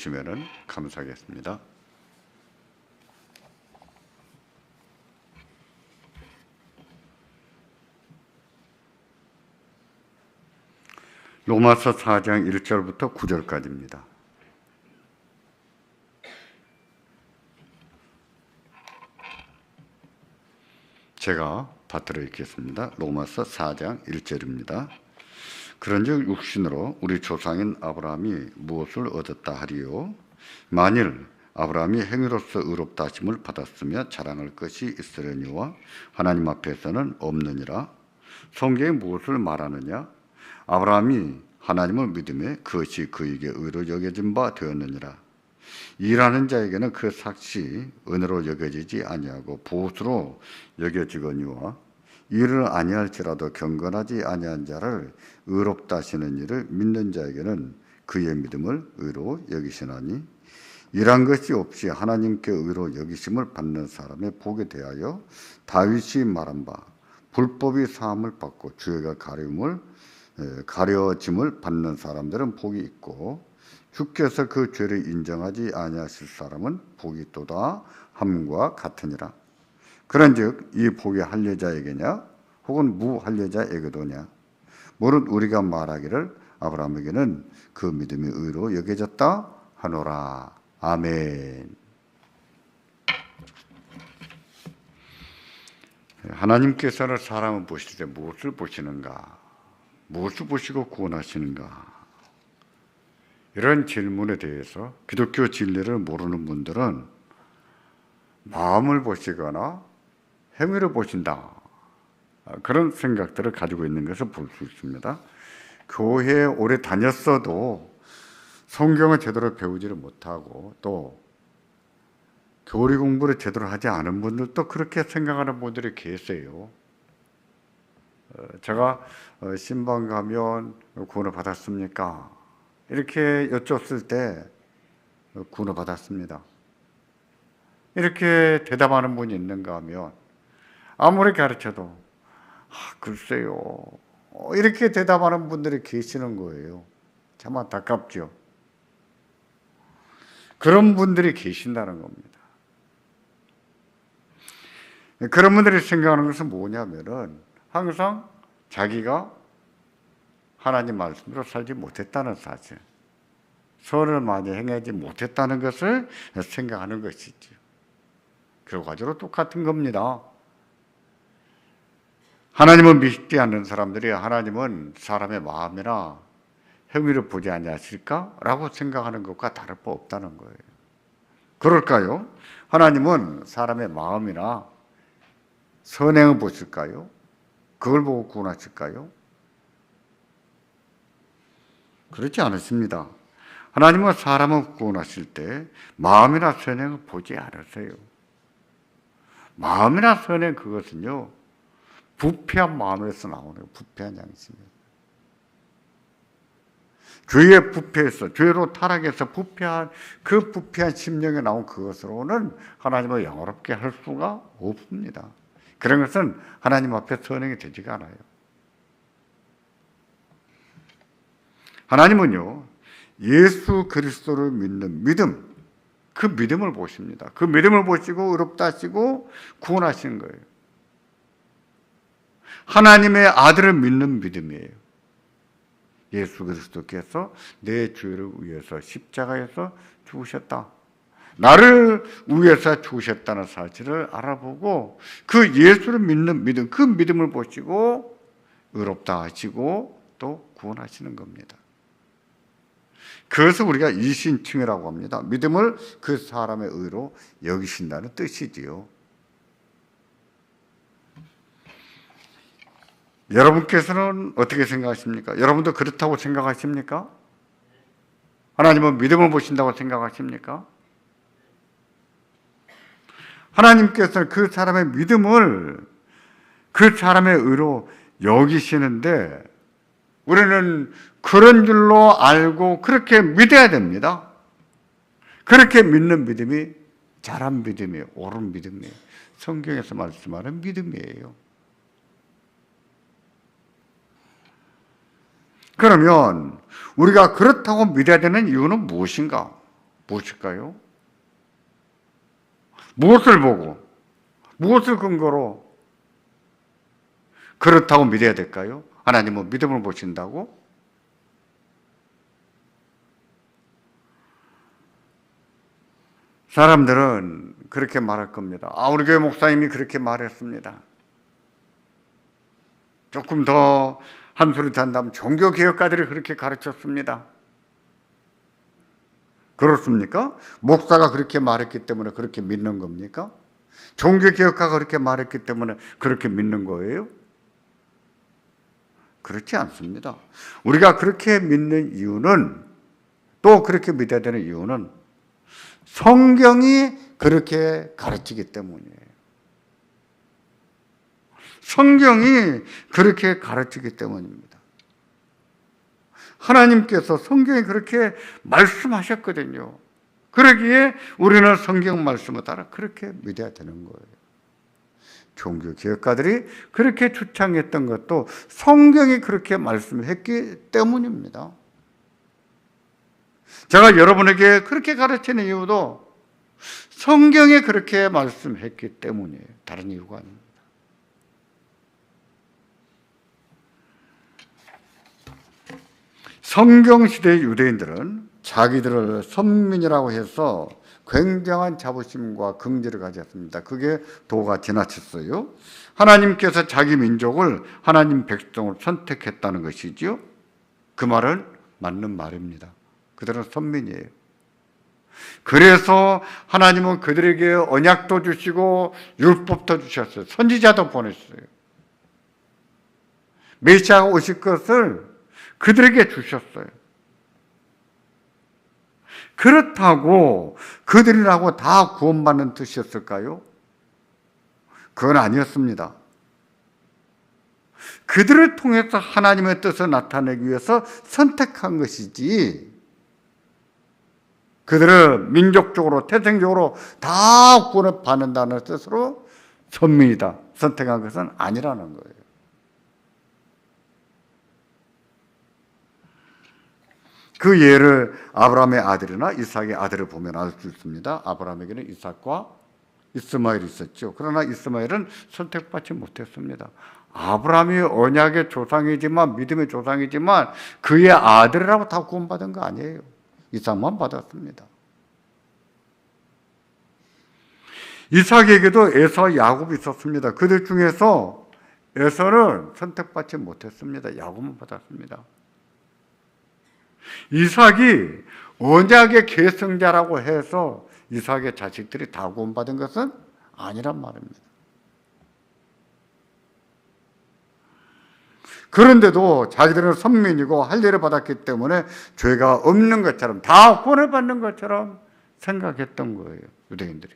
주시면 감사하겠습니다. 로마서 4장 1절부터 9절까지입니다. 제가 받들어 읽겠습니다. 로마서 4장 1절입니다. 그런즉 육신으로 우리 조상인 아브라함이 무엇을 얻었다 하리요? 만일 아브라함이 행위로서 의롭다 하심을 받았으며 자랑할 것이 있으려니와 하나님 앞에서는 없느니라. 성경이 무엇을 말하느냐? 아브라함이 하나님을 믿음에 그것이 그에게 의로 여겨진 바 되었느니라. 일하는 자에게는 그 삭시 은혜로 여겨지지 아니하고 보수로 여겨지거니와 일을 아니할지라도 경건하지 아니한 자를 의롭다 하시는 일을 믿는 자에게는 그의 믿음을 의로 여기시나니 일한 것이 없이 하나님께 의로 여기심을 받는 사람의 복에 대하여 다윗이 말한 바 불법이 사함을 받고 죄가 가려짐을 받는 사람들은 복이 있고 주께서 그 죄를 인정하지 아니하실 사람은 복이 있도다 함과 같으니라. 그런즉 이 복이 할례자에게냐 혹은 무할례자에게도냐? 무릇 우리가 말하기를 아브라함에게는 그 믿음이 의로 여겨졌다 하노라. 아멘. 하나님께서는 사람을 보실 때 무엇을 보시는가? 무엇을 보시고 구원하시는가? 이런 질문에 대해서 기독교 진리를 모르는 분들은 마음을 보시거나 행위를 보신다, 그런 생각들을 가지고 있는 것을 볼 수 있습니다. 교회에 오래 다녔어도 성경을 제대로 배우지를 못하고 또 교리 공부를 제대로 하지 않은 분들도 그렇게 생각하는 분들이 계세요. 제가 신방 가면 구원을 받았습니까? 이렇게 여쭙을 때 구원을 받았습니다. 이렇게 대답하는 분이 있는가 하면 아무리 가르쳐도 글쎄요, 이렇게 대답하는 분들이 계시는 거예요. 참 안타깝죠. 그런 분들이 계신다는 겁니다. 그런 분들이 생각하는 것은 뭐냐면은 항상 자기가 하나님 말씀대로 살지 못했다는 사실, 선을 많이 행하지 못했다는 것을 생각하는 것이죠. 결과적으로 똑같은 겁니다. 하나님을 믿지 않는 사람들이 하나님은 사람의 마음이나 행위를 보지 아니하실까? 라고 생각하는 것과 다를 바 없다는 거예요. 그럴까요? 하나님은 사람의 마음이나 선행을 보실까요? 그걸 보고 구원하실까요? 그렇지 않으십니다. 하나님은 사람을 구원하실 때 마음이나 선행을 보지 않으세요. 마음이나 선행, 그것은요, 부패한 마음에서 나오는 부패한 양심이에요. 죄의 부패에서, 죄로 타락해서 부패한 그 부패한 심령에 나온 그것으로는 하나님을 영화롭게 할 수가 없습니다. 그런 것은 하나님 앞에 선행이 되지가 않아요. 하나님은요, 예수 그리스도를 믿는 믿음, 그 믿음을 보십니다. 그 믿음을 보시고 의롭다 하시고 구원하시는 거예요. 하나님의 아들을 믿는 믿음이에요. 예수 그리스도께서 내 죄를 위해서 십자가에서 죽으셨다, 나를 위해서 죽으셨다는 사실을 알아보고 그 예수를 믿는 믿음, 그 믿음을 보시고 의롭다 하시고 또 구원하시는 겁니다. 그것을 우리가 이신칭이라고 합니다. 믿음을 그 사람의 의로 여기신다는 뜻이지요. 여러분께서는 어떻게 생각하십니까? 여러분도 그렇다고 생각하십니까? 하나님은 믿음을 보신다고 생각하십니까? 하나님께서는 그 사람의 믿음을 그 사람의 의로 여기시는데 우리는 그런 줄로 알고 그렇게 믿어야 됩니다. 그렇게 믿는 믿음이 잘한 믿음이에요. 옳은 믿음이에요. 성경에서 말씀하는 믿음이에요. 그러면 우리가 그렇다고 믿어야 되는 이유는 무엇인가? 무엇일까요? 무엇을 보고, 무엇을 근거로 그렇다고 믿어야 될까요? 하나님은 믿음을 보신다고? 사람들은 그렇게 말할 겁니다. 우리 교회 목사님이 그렇게 말했습니다. 조금 더 한 소리 더 한다면 종교개혁가들이 그렇게 가르쳤습니다. 그렇습니까? 목사가 그렇게 말했기 때문에 그렇게 믿는 겁니까? 종교개혁가가 그렇게 말했기 때문에 그렇게 믿는 거예요? 그렇지 않습니다. 우리가 그렇게 믿는 이유는, 또 그렇게 믿어야 되는 이유는 성경이 그렇게 가르치기 때문이에요. 성경이 그렇게 가르치기 때문입니다. 하나님께서 성경에 그렇게 말씀하셨거든요. 그러기에 우리는 성경 말씀을 따라 그렇게 믿어야 되는 거예요. 종교개혁가들이 그렇게 주창했던 것도 성경이 그렇게 말씀했기 때문입니다. 제가 여러분에게 그렇게 가르치는 이유도 성경에 그렇게 말씀했기 때문이에요. 다른 이유가 아닙니다. 성경시대의 유대인들은 자기들을 선민이라고 해서 굉장한 자부심과 긍지를 가졌습니다. 그게 도가 지나쳤어요. 하나님께서 자기 민족을 하나님 백성을 선택했다는 것이지요. 그 말은 맞는 말입니다. 그들은 선민이에요. 그래서 하나님은 그들에게 언약도 주시고 율법도 주셨어요. 선지자도 보냈어요. 메시아가 오실 것을 그들에게 주셨어요. 그렇다고 그들이라고 다 구원받는 뜻이었을까요? 그건 아니었습니다. 그들을 통해서 하나님의 뜻을 나타내기 위해서 선택한 것이지, 그들을 민족적으로, 태생적으로 다 구원을 받는다는 뜻으로 선민이다 선택한 것은 아니라는 거예요. 그 예를 아브라함의 아들이나 이삭의 아들을 보면 알 수 있습니다. 아브라함에게는 이삭과 이스마엘이 있었죠. 그러나 이스마엘은 선택받지 못했습니다. 아브라함이 언약의 조상이지만, 믿음의 조상이지만 그의 아들이라고 다 구원받은 거 아니에요. 이삭만 받았습니다. 이삭에게도 에서와 야곱이 있었습니다. 그들 중에서 에서는 선택받지 못했습니다. 야곱만 받았습니다. 이삭이 언약의 계승자라고 해서 이삭의 자식들이 다 구원받은 것은 아니란 말입니다. 그런데도 자기들은 선민이고 할례를 받았기 때문에 죄가 없는 것처럼, 다 구원을 받는 것처럼 생각했던 거예요, 유대인들이.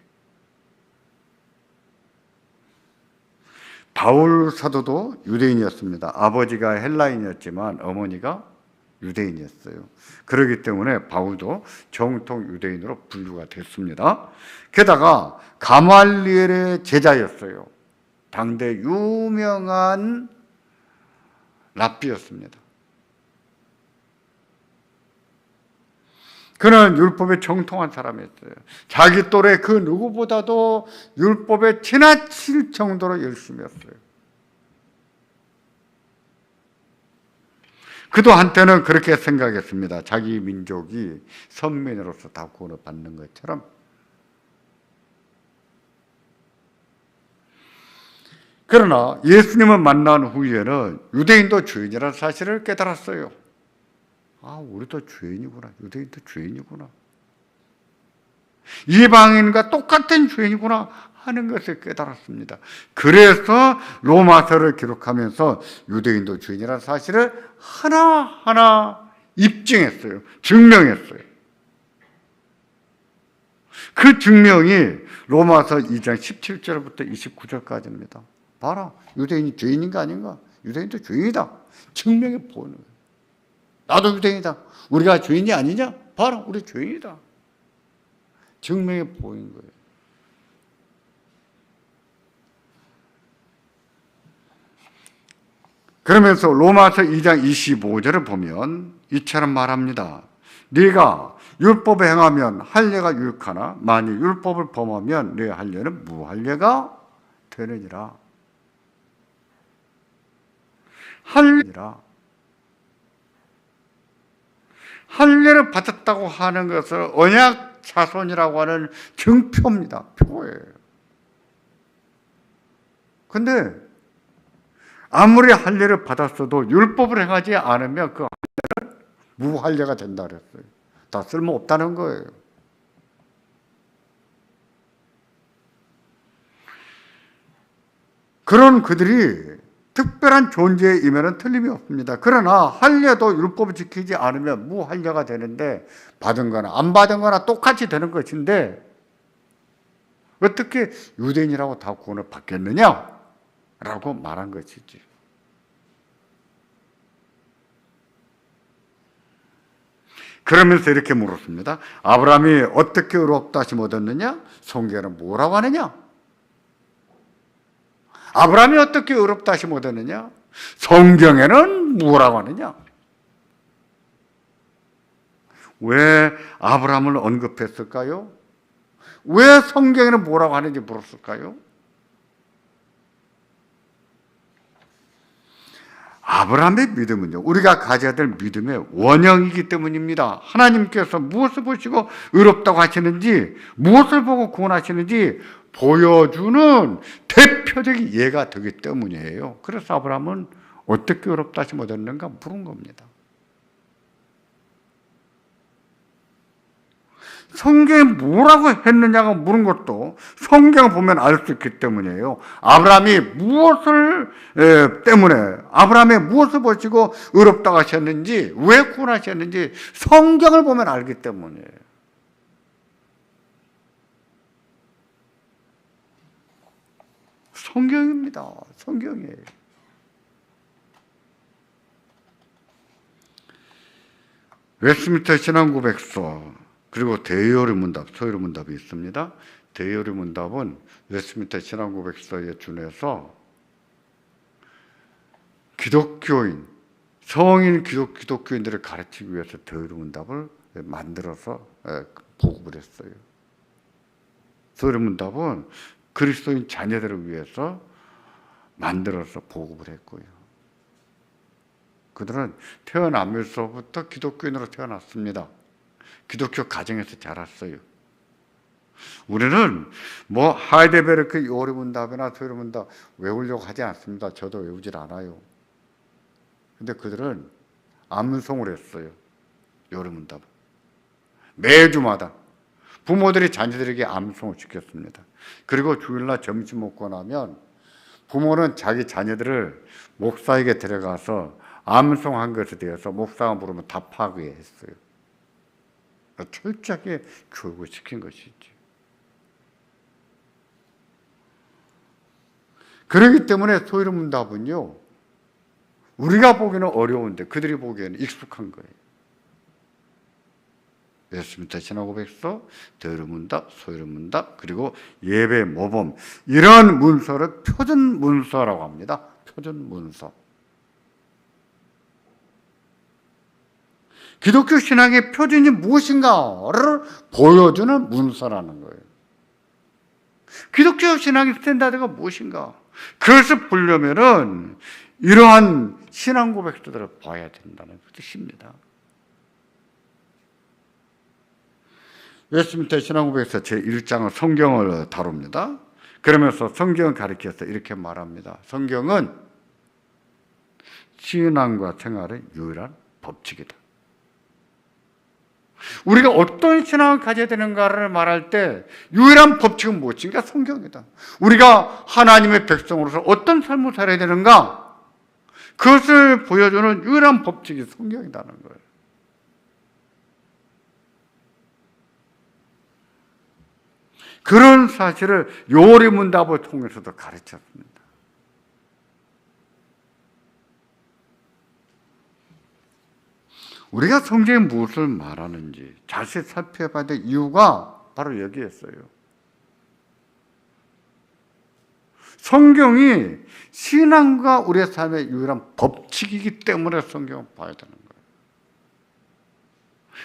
바울 사도도 유대인이었습니다. 아버지가 헬라인이었지만 어머니가 유대인이었어요. 그렇기 때문에 바울도 정통 유대인으로 분류가 됐습니다. 게다가 가말리엘의 제자였어요. 당대 유명한 랍비였습니다. 그는 율법에 정통한 사람이었어요. 자기 또래 그 누구보다도 율법에 지나칠 정도로 열심히 했어요. 그도 한때는 그렇게 생각했습니다. 자기 민족이 선민으로서 다 구원을 받는 것처럼. 그러나 예수님을 만난 후에는 유대인도 죄인이라는 사실을 깨달았어요. 우리도 죄인이구나. 유대인도 죄인이구나. 이방인과 똑같은 죄인이구나 하는 것을 깨달았습니다. 그래서 로마서를 기록하면서 유대인도 죄인이라는 사실을 하나하나 입증했어요. 증명했어요. 그 증명이 로마서 2장 17절부터 29절까지입니다. 봐라, 유대인이 죄인인가 아닌가? 유대인도 죄인이다. 증명해 보는 거예요. 나도 유대인이다. 우리가 죄인이 아니냐? 봐라, 우리 죄인이다. 증명해 보인 거예요. 그러면서 로마서 2장 25절을 보면 이처럼 말합니다. 네가 율법을 행하면 할례가 유익하나 만일 율법을 범하면 내 할례는 무할례가 되느니라. 할례를 받았다고 하는 것은 언약 자손이라고 하는 증표입니다. 표예요. 근데 아무리 할례를 받았어도 율법을 행하지 않으면 그 할례는 무할례가 된다 그랬어요. 다 쓸모없다는 거예요. 그런 그들이 특별한 존재의 임에는 틀림이 없습니다. 그러나 할례도 율법을 지키지 않으면 무할례가 되는데 받은 거나 안 받은 거나 똑같이 되는 것인데 어떻게 유대인이라고 다 구원을 받겠느냐? 라고 말한 것이지. 그러면서 이렇게 물었습니다. 아브라함이 어떻게 의롭다 하심 얻었느냐? 성경에는 뭐라고 하느냐? 아브라함이 어떻게 의롭다 하심 얻었느냐? 성경에는 뭐라고 하느냐? 왜 아브라함을 언급했을까요? 왜 성경에는 뭐라고 하는지 물었을까요? 아브라함의 믿음은요, 우리가 가져야 될 믿음의 원형이기 때문입니다. 하나님께서 무엇을 보시고 의롭다고 하시는지, 무엇을 보고 구원하시는지 보여주는 대표적인 예가 되기 때문이에요. 그래서 아브라함은 어떻게 의롭다 하심 얻었는가 물은 겁니다. 성경에 뭐라고 했느냐고 물은 것도 성경을 보면 알 수 있기 때문이에요. 아브라함이 무엇을 보시고 의롭다고 하셨는지, 왜 구원하셨는지 성경을 보면 알기 때문이에요. 성경입니다. 성경이에요. 웨스트민스터 신앙고백서 그리고 대요리문답, 소요리문답이 있습니다. 대요리문답은 웨스트민스터 신앙고백서에 준해서 기독교인, 성인 기독교인들을 가르치기 위해서 대요리문답을 만들어서 보급을 했어요. 소요리문답은 그리스도인 자녀들을 위해서 만들어서 보급을 했고요. 그들은 태어나면서부터 기독교인으로 태어났습니다. 기독교 가정에서 자랐어요. 우리는 뭐 하이데베르크 요리문답이나 소요리문답 외우려고 하지 않습니다. 저도 외우질 않아요. 근데 그들은 암송을 했어요. 요리문답. 매주마다 부모들이 자녀들에게 암송을 시켰습니다. 그리고 주일날 점심 먹고 나면 부모는 자기 자녀들을 목사에게 데려가서 암송한 것에 대해서 목사가 물으면 답하게 했어요. 철저하게 교육을 시킨 것이지. 그렇기 때문에 소요리문답은요, 우리가 보기에는 어려운데 그들이 보기에는 익숙한 거예요. 웨스트민스터 신앙고백서, 대요리문답, 소요리문답, 그리고 예배 모범, 이런 문서를 표준 문서라고 합니다. 표준 문서. 기독교 신앙의 표준이 무엇인가를 보여주는 문서라는 거예요. 기독교 신앙의 스탠다드가 무엇인가? 그것을 보려면은 이러한 신앙 고백서들을 봐야 된다는 뜻입니다. 웨스트민스터 신앙 고백서 제1장은 성경을 다룹니다. 그러면서 성경을 가리켜서 이렇게 말합니다. 성경은 신앙과 생활의 유일한 법칙이다. 우리가 어떤 신앙을 가져야 되는가를 말할 때 유일한 법칙은 무엇인가? 성경이다. 우리가 하나님의 백성으로서 어떤 삶을 살아야 되는가? 그것을 보여주는 유일한 법칙이 성경이라는 거예요. 그런 사실을 요리문답을 통해서도 가르쳤습니다. 우리가 성경에 무엇을 말하는지 자세히 살펴봐야 될 이유가 바로 여기였어요. 성경이 신앙과 우리의 삶의 유일한 법칙이기 때문에 성경을 봐야 되는 거예요.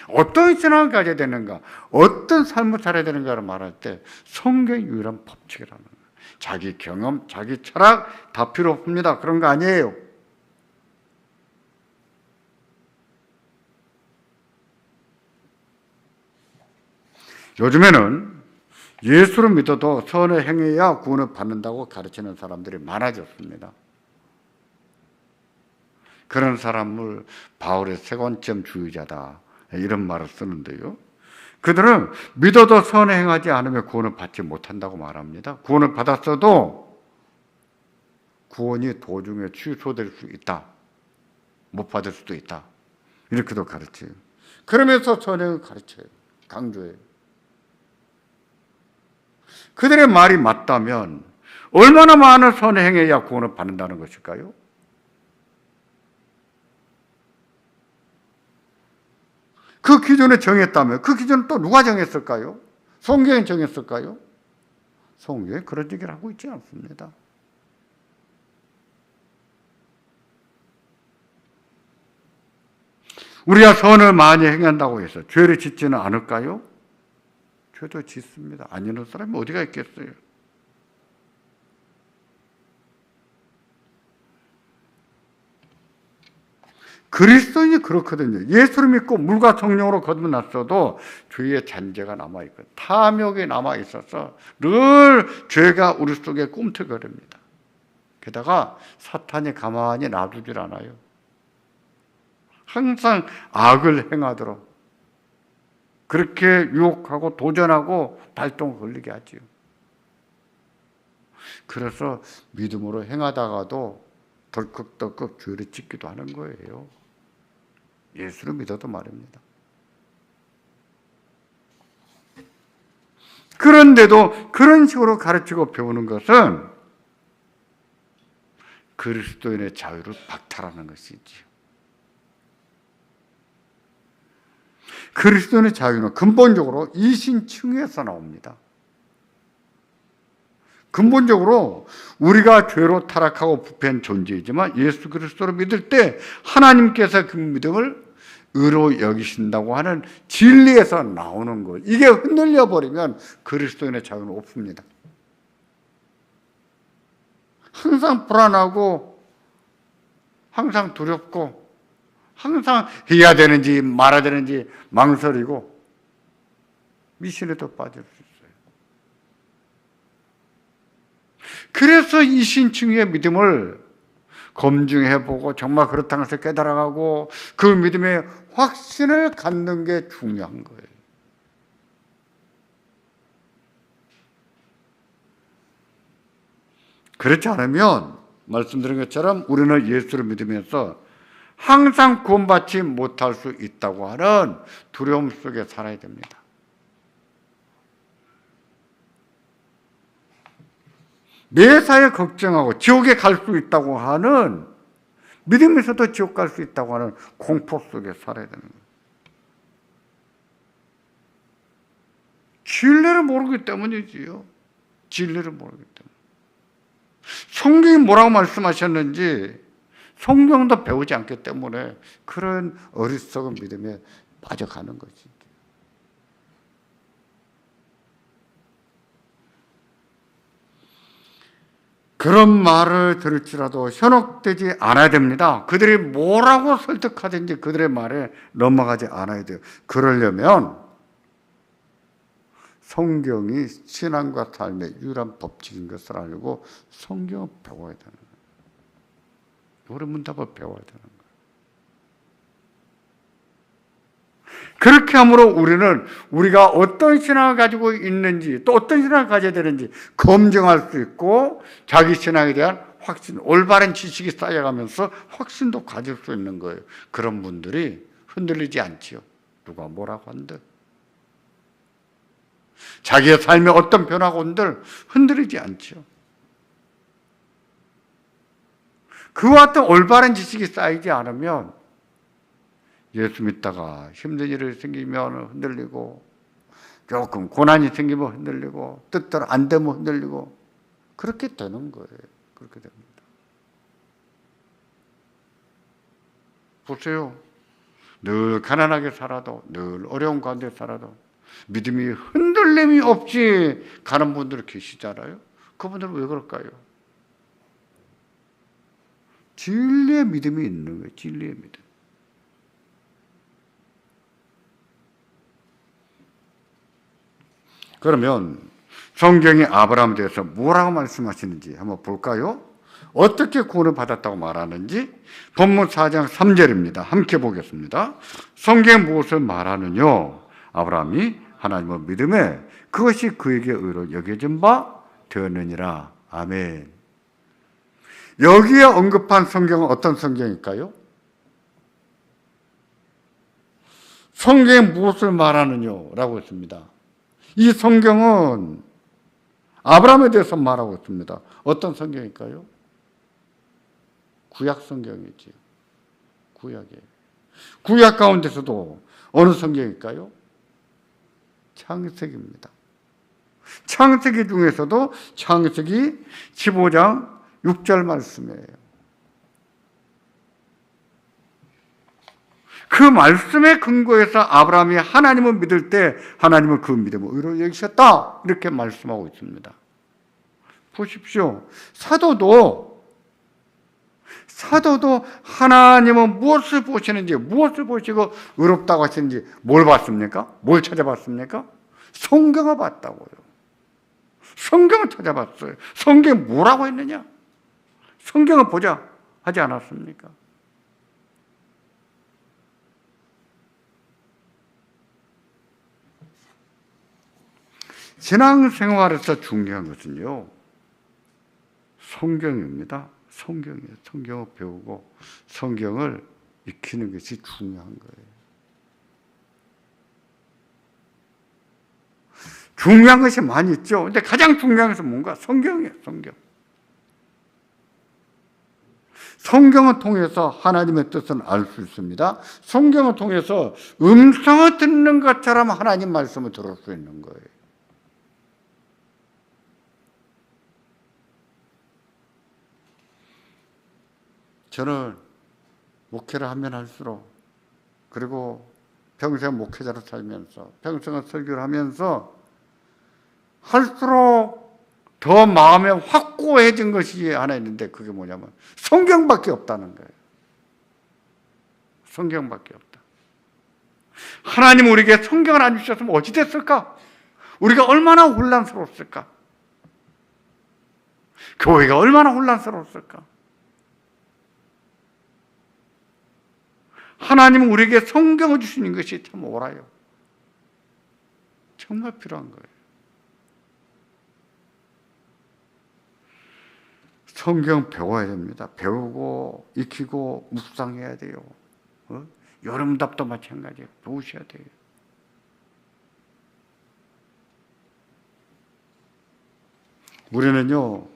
어떤 신앙을 가져야 되는가, 어떤 삶을 살아야 되는가를 말할 때 성경의 유일한 법칙이라는 거예요. 자기 경험, 자기 철학 다 필요 없습니다. 그런 거 아니에요. 요즘에는 예수를 믿어도 선을 행해야 구원을 받는다고 가르치는 사람들이 많아졌습니다. 그런 사람을 바울의 세관점주의자다 이런 말을 쓰는데요. 그들은 믿어도 선을 행하지 않으면 구원을 받지 못한다고 말합니다. 구원을 받았어도 구원이 도중에 취소될 수 있다. 못 받을 수도 있다. 이렇게도 가르쳐요. 그러면서 선행을 가르쳐요. 강조해요. 그들의 말이 맞다면 얼마나 많은 선을 행해야 구원을 받는다는 것일까요? 그 기준을 정했다면 그 기준은 또 누가 정했을까요? 성경이 정했을까요? 성경에 그런 얘기를 하고 있지 않습니다. 우리가 선을 많이 행한다고 해서 죄를 짓지는 않을까요? 죄도 짓습니다. 안 짓는 사람이 어디가 있겠어요? 그리스도인이 그렇거든요. 예수를 믿고 물과 성령으로 거듭났어도 죄의 잔재가 남아있고 탐욕이 남아있어서 늘 죄가 우리 속에 꿈틀거립니다. 게다가 사탄이 가만히 놔두질 않아요. 항상 악을 행하도록 그렇게 유혹하고 도전하고 발동을 걸리게 하지요. 그래서 믿음으로 행하다가도 덜컥덜컥 죄를 짓기도 하는 거예요. 예수를 믿어도 말입니다. 그런데도 그런 식으로 가르치고 배우는 것은 그리스도인의 자유를 박탈하는 것이지요. 그리스도인의 자유는 근본적으로 이신층에서 나옵니다. 근본적으로 우리가 죄로 타락하고 부패한 존재이지만 예수 그리스도를 믿을 때 하나님께서 그 믿음을 의로 여기신다고 하는 진리에서 나오는 것. 이게 흔들려 버리면 그리스도인의 자유는 없습니다. 항상 불안하고 항상 두렵고 항상 해야 되는지 말아야 되는지 망설이고 미신에도 빠질 수 있어요. 그래서 이신층의 믿음을 검증해보고 정말 그렇다는 것을 깨달아가고 그 믿음의 확신을 갖는 게 중요한 거예요. 그렇지 않으면 말씀드린 것처럼 우리는 예수를 믿으면서 항상 구원받지 못할 수 있다고 하는 두려움 속에 살아야 됩니다. 매사에 걱정하고 지옥에 갈 수 있다고 하는 믿음에서도 지옥 갈 수 있다고 하는 공포 속에 살아야 되는 거예요. 진리를 모르기 때문이지요. 진리를 모르기 때문에. 성경이 뭐라고 말씀하셨는지 성경도 배우지 않기 때문에 그런 어리석은 믿음에 빠져가는 거지. 그런 말을 들을지라도 현혹되지 않아야 됩니다. 그들이 뭐라고 설득하든지 그들의 말에 넘어가지 않아야 돼요. 그러려면 성경이 신앙과 삶의 유일한 법칙인 것을 알고 성경을 배워야 되는 거예요. 우리 문답을 배워야 되는 거예요. 그렇게 함으로 우리는 우리가 어떤 신앙을 가지고 있는지 또 어떤 신앙을 가져야 되는지 검증할 수 있고 자기 신앙에 대한 확신, 올바른 지식이 쌓여가면서 확신도 가질 수 있는 거예요. 그런 분들이 흔들리지 않지요. 누가 뭐라고 한들. 자기의 삶에 어떤 변화가 온들 흔들리지 않지요. 그와 같은 올바른 지식이 쌓이지 않으면 예수 믿다가 힘든 일이 생기면 흔들리고 조금 고난이 생기면 흔들리고 뜻대로 안 되면 흔들리고 그렇게 되는 거예요. 그렇게 됩니다. 보세요. 늘 가난하게 살아도, 늘 어려운 가운데 살아도 믿음이 흔들림이 없이 가는 분들 계시잖아요. 그분들은 왜 그럴까요? 진리의 믿음이 있는 거예요. 진리의 믿음. 그러면 성경이 아브라함에 대해서 뭐라고 말씀하시는지 한번 볼까요? 어떻게 구원을 받았다고 말하는지 본문 4장 3절입니다. 함께 보겠습니다. 성경이 무엇을 말하느냐? 아브라함이 하나님을 믿음에 그것이 그에게 의로 여겨진 바 되었느니라. 아멘. 여기에 언급한 성경은 어떤 성경일까요? 성경이 무엇을 말하느냐? 라고 했습니다. 이 성경은 아브라함에 대해서 말하고 있습니다. 어떤 성경일까요? 구약 성경이지요. 구약이에요. 구약 가운데서도 어느 성경일까요? 창세기입니다. 창세기 중에서도 창세기 15장 6절 말씀이에요. 그 말씀에 근거해서 아브라함이 하나님을 믿을 때 하나님은 그 믿음을 의로 여기셨다 이렇게 말씀하고 있습니다. 보십시오. 사도도 하나님은 무엇을 보시는지, 무엇을 보시고 의롭다고 하시는지 뭘 봤습니까? 뭘 찾아봤습니까? 성경을 봤다고요. 성경을 찾아봤어요. 성경이 뭐라고 했느냐? 성경을 보자 하지 않았습니까? 신앙생활에서 중요한 것은요, 성경입니다. 성경이에요. 성경을 배우고 성경을 익히는 것이 중요한 거예요. 중요한 것이 많이 있죠. 근데 가장 중요한 것은 뭔가? 성경이에요. 성경. 성경을 통해서 하나님의 뜻을 알 수 있습니다. 성경을 통해서 음성을 듣는 것처럼 하나님 말씀을 들을 수 있는 거예요. 저는 목회를 하면 할수록, 그리고 평생 목회자로 살면서, 평생을 설교를 하면서 할수록 더 마음에 확고해진 것이 하나 있는데 그게 뭐냐면 성경밖에 없다는 거예요. 성경밖에 없다. 하나님 우리에게 성경을 안 주셨으면 어찌 됐을까? 우리가 얼마나 혼란스러웠을까? 교회가 얼마나 혼란스러웠을까? 하나님은 우리에게 성경을 주시는 것이 참 옳아요. 정말 필요한 거예요. 성경 배워야 됩니다. 배우고 익히고 묵상해야 돼요. 여름답도 마찬가지예요. 배우셔야 돼요. 우리는요,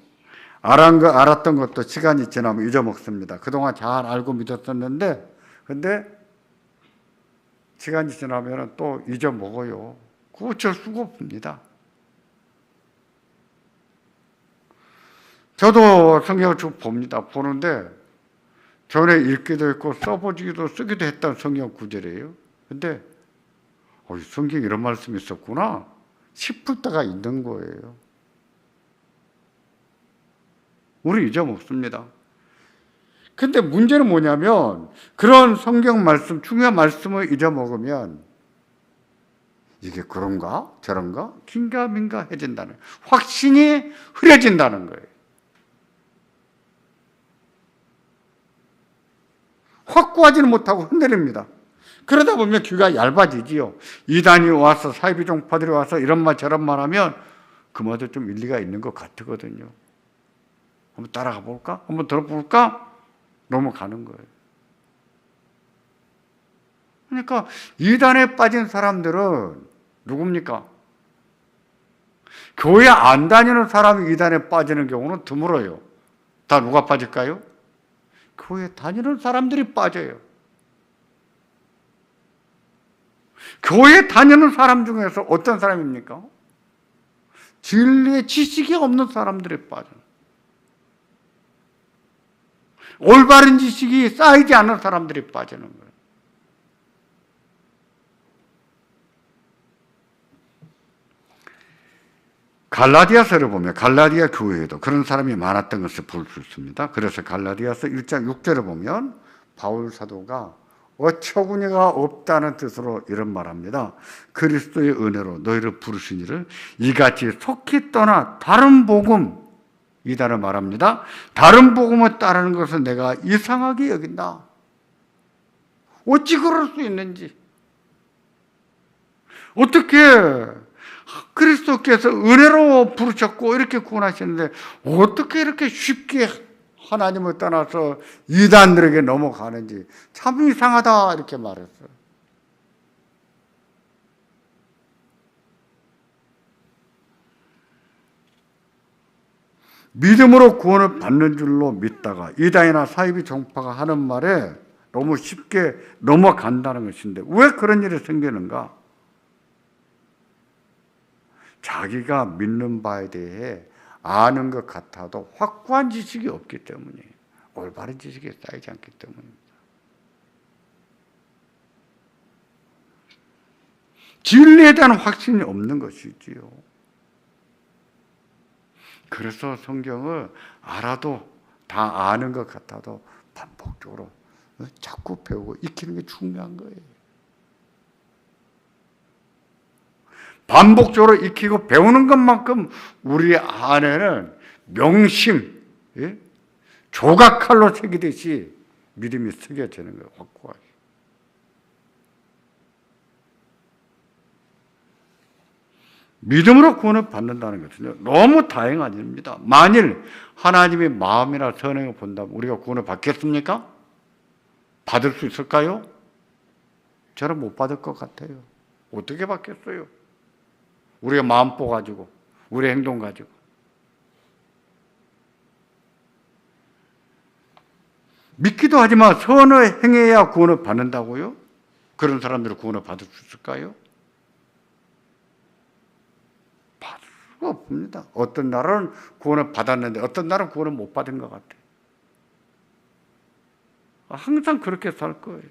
알았던 것도 시간이 지나면 잊어먹습니다. 그동안 잘 알고 믿었었는데 근데 시간이 지나면 또 잊어먹어요. 그거 어쩔 수가 없습니다. 저도 성경을 쭉 봅니다. 보는데 전에 읽기도 했고 써보기도 쓰기도 했던 성경 구절이에요. 근데 성경에 이런 말씀이 있었구나 싶을 때가 있는 거예요. 우리 잊어먹습니다. 근데 문제는 뭐냐면 그런 성경 말씀, 중요한 말씀을 잊어먹으면 이게 그런가 저런가 긴가민가 해진다는, 확신이 흐려진다는 거예요. 확고하지는 못하고 흔들립니다. 그러다 보면 귀가 얇아지지요. 이단이 와서, 사이비 종파들이 와서 이런 말 저런 말 하면 그 말도 좀 일리가 있는 것 같거든요. 한번 따라가 볼까? 한번 들어볼까? 넘어가는 거예요. 그러니까 이단에 빠진 사람들은 누굽니까? 교회 안 다니는 사람이 이단에 빠지는 경우는 드물어요. 다 누가 빠질까요? 교회 다니는 사람들이 빠져요. 교회 다니는 사람 중에서 어떤 사람입니까? 진리의 지식이 없는 사람들이 빠져요. 올바른 지식이 쌓이지 않은 사람들이 빠지는 거예요. 갈라디아서를 보면 갈라디아 교회에도 그런 사람이 많았던 것을 볼 수 있습니다. 그래서 갈라디아서 1장 6절을 보면 바울 사도가 어처구니가 없다는 뜻으로 이런 말합니다. 그리스도의 은혜로 너희를 부르신 이를 이같이 속히 떠나 다른 복음, 이단을 말합니다. 다른 복음을 따르는 것을 내가 이상하게 여긴다. 어찌 그럴 수 있는지. 어떻게 그리스도께서 은혜로 부르셨고 이렇게 구원하셨는데 어떻게 이렇게 쉽게 하나님을 떠나서 이단들에게 넘어가는지 참 이상하다 이렇게 말했어요. 믿음으로 구원을 받는 줄로 믿다가 이단이나 사이비 종파가 하는 말에 너무 쉽게 넘어간다는 것인데 왜 그런 일이 생기는가? 자기가 믿는 바에 대해 아는 것 같아도 확고한 지식이 없기 때문이에요. 올바른 지식이 쌓이지 않기 때문입니다. 진리에 대한 확신이 없는 것이지요. 그래서 성경을 알아도 다 아는 것 같아도 반복적으로 자꾸 배우고 익히는 게 중요한 거예요. 반복적으로 익히고 배우는 것만큼 우리 안에는 명심, 조각칼로 새기듯이 믿음이 새겨지는 거예요. 확고하게. 믿음으로 구원을 받는다는 것은요, 너무 다행한 일입니다. 만일 하나님의 마음이나 선행을 본다면 우리가 구원을 받겠습니까? 받을 수 있을까요? 저는 못 받을 것 같아요. 어떻게 받겠어요? 우리가 마음보 가지고, 우리 행동 가지고. 믿기도 하지만 선을 행해야 구원을 받는다고요? 그런 사람들이 구원을 받을 수 있을까요? 받을 수가 없습니다. 어떤 날은 구원을 받았는데 어떤 날은 구원을 못 받은 것 같아요. 항상 그렇게 살 거예요.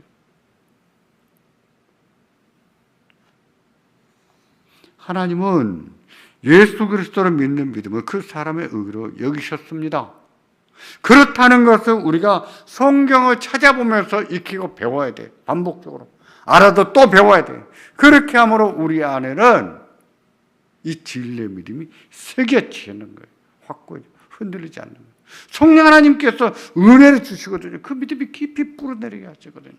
하나님은 예수 그리스도를 믿는 믿음을 그 사람의 의로 여기셨습니다. 그렇다는 것을 우리가 성경을 찾아보면서 익히고 배워야 돼. 반복적으로. 알아도 또 배워야 돼. 그렇게 함으로 우리 안에는 이 진리의 믿음이 새겨지는 거예요. 확고히 흔들리지 않는 거예요. 성령 하나님께서 은혜를 주시거든요. 그 믿음이 깊이 뿌러내리게 하시거든요.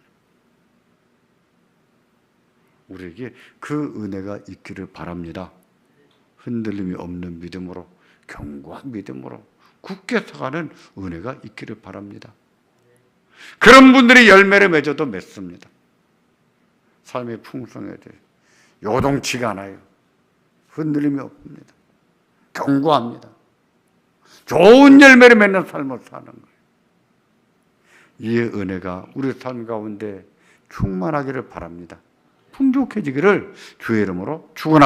우리에게 그 은혜가 있기를 바랍니다. 흔들림이 없는 믿음으로, 견고한 믿음으로 굳게 서가는 은혜가 있기를 바랍니다. 그런 분들이 열매를 맺어도 맺습니다. 삶의 풍성에 대해 요동치가 않아요. 흔들림이 없습니다. 견고합니다. 좋은 열매를 맺는 삶을 사는 거예요. 이 은혜가 우리 삶 가운데 충만하기를 바랍니다. 풍족해지기를 주의 이름으로 축원합니다.